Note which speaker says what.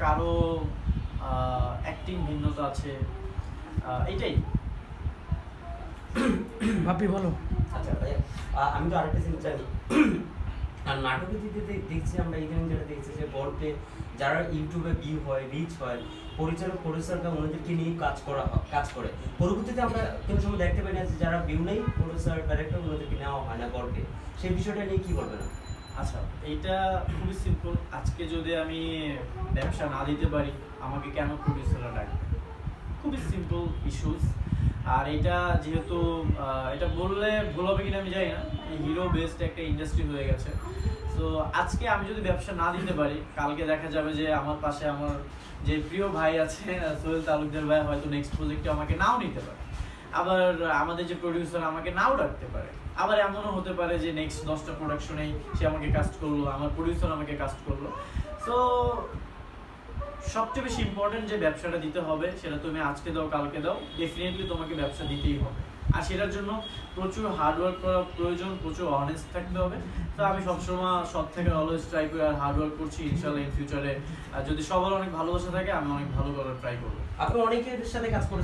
Speaker 1: কারো অ্যাক্টিং ভিন্নতা আছে, এইটাই।
Speaker 2: ভাবি বলো।
Speaker 3: আচ্ছা ভাইয়া, আমি তো আরেকটা জিনিস জানি, আর নাটকের দিক দিয়ে দেখছি আমরা ইদানিং যেটা দেখছি যে গল্পে যারা ইউটিউবে ভিউ হয়, রিচ হয়, পরিচালক প্রডিউসাররা ওনাদেরকে নিয়ে কাজ করে। পরবর্তীতে আমরা কোনো সময় দেখতে পাই না যে যারা ভিউ নেই, প্রডিউসার ডাইরেক্টর ওনাদেরকে নেওয়া হয় না গল্পে। সেই বিষয়টা নিয়ে কি বলবেন?
Speaker 1: আচ্ছা, এইটা খুবই সিম্পল। আজকে যদি আমি ব্যবসা না দিতে পারি, আমাকে কেন প্রডিউসাররা ডাকবে? খুবই সিম্পল ইস্যুস। আর এটা যেহেতু এটা বললে ভুল হবে কিনা আমি জানি না, হিরো বেসড একটা ইন্ডাস্ট্রি হয়ে গেছে। সো আজকে আমি যদি ব্যবসা না দিতে পারি, কালকে দেখা যাবে যে আমার পাশে আমার যে প্রিয় ভাই আছে সোহেল তালুকদার ভাই হয়তো নেক্সট প্রজেক্টে আমাকে নাও নিতে পারে। আবার আমাদের যে প্রডিউসার আমাকে নাও ডাকতে পারে। আবার এমনও হতে পারে যে নেক্সট 10টা প্রোডাকশনেই সে আমাকে কাস্ট করলো, আমার প্রডিউসার আমাকে কাস্ট করলো। সো সবচেয়ে বেশি ইম্পর্টেন্ট যে ব্যবসাটা দিতে হবে, সেটা তুমি আজকে দাও কালকে দাও, ডেফিনেটলি তোমাকে ব্যবসা দিতেই হবে। আর সেটার জন্য প্রচুর হার্ডওয়ার্ক করা প্রয়োজন, প্রচুর অনেস্ট থাকতে হবে। তো আমি সবসময় সব থেকে অলওয়েজ ট্রাই করি আর হার্ডওয়ার্ক করছি। ইনশাল্লাহ ইন ফিউচারে যদি সবার অনেক ভালোবাসা থাকে, আমি অনেক ভালো করার ট্রাই করবো।
Speaker 3: আপনি অনেকের সাথে কাজ করেছেন।